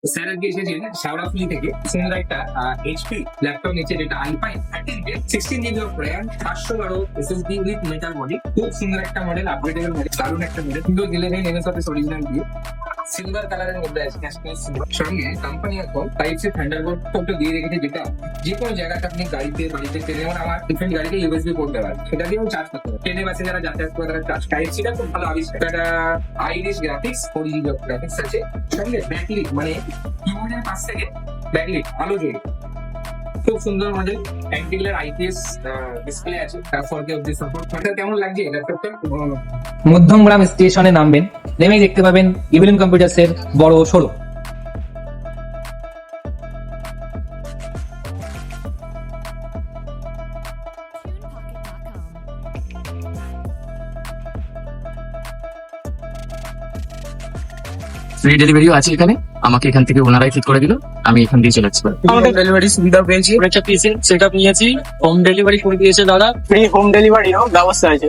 Sir আজকে এসেছেন শেওড়াফুলি থেকে সুন্দর একটা এইচপি ল্যাপটপ নিচে, যেটা আইপাই 16 GB of RAM, 512 SSD with metal body. খুব সুন্দর একটা মডেল, আপগ্রেডেবল মডেল, দারুণ একটা মডেল। কিন্তু 11 MS অফিস অরিজিনাল দিয়ে সিলভার কালারের মধ্যে আছে, সঙ্গে কোম্পানি এখন টাইপ সি থান্ডারবোল্ট পোর্টও দিয়ে রেখেছে, যেটা যে কোনো জায়গাতে আপনি গাড়িতে বাড়িতে যেমন আমার ডিফারেন্ট গাড়িতে ইউএসবি পোর্ট দেওয়া আছে, সেটা দিয়েও চার্জ করতে পারেন। ট্রেনে বাসে যারা যাতায়াত করে তারা চার্জ, টাইপ সিটা খুব ভালো আবিষ্কার। একটা আইরিশ গ্রাফিক্স 4GB গ্রাফিক্স আছে, সঙ্গে ব্যাকলিট মানে কিবোর্ডের পাশ থেকে ব্যাকলিট আলো জ্বলে, খুব সুন্দর মডেল। অ্যান্টিগ্লার আইপিএস ডিসপ্লে আছে, 4K অবধি সাপোর্ট। কেমন লাগছে ল্যাপটপটা? মধ্যমগ্রাম স্টেশনে নামবেন, নেমেই দেখতে পাবেন ইভিলিন কম্পিউটার্সের বড় শোরুম। ফ্রি ডেলিভারিও আছে এখানে, আমাকে এখান থেকে ওনারাই ঠিক করে দিল, আমি এখান দিয়ে চলে আসতে পারি। আমাদের ডেলিভারি সুবিধা পেয়েছি, একটা পিসের সেটআপ নিয়েছি, হোম ডেলিভারি করে দিয়েছে দাদা। ফ্রি হোম ডেলিভারিও ব্যবস্থা আছে।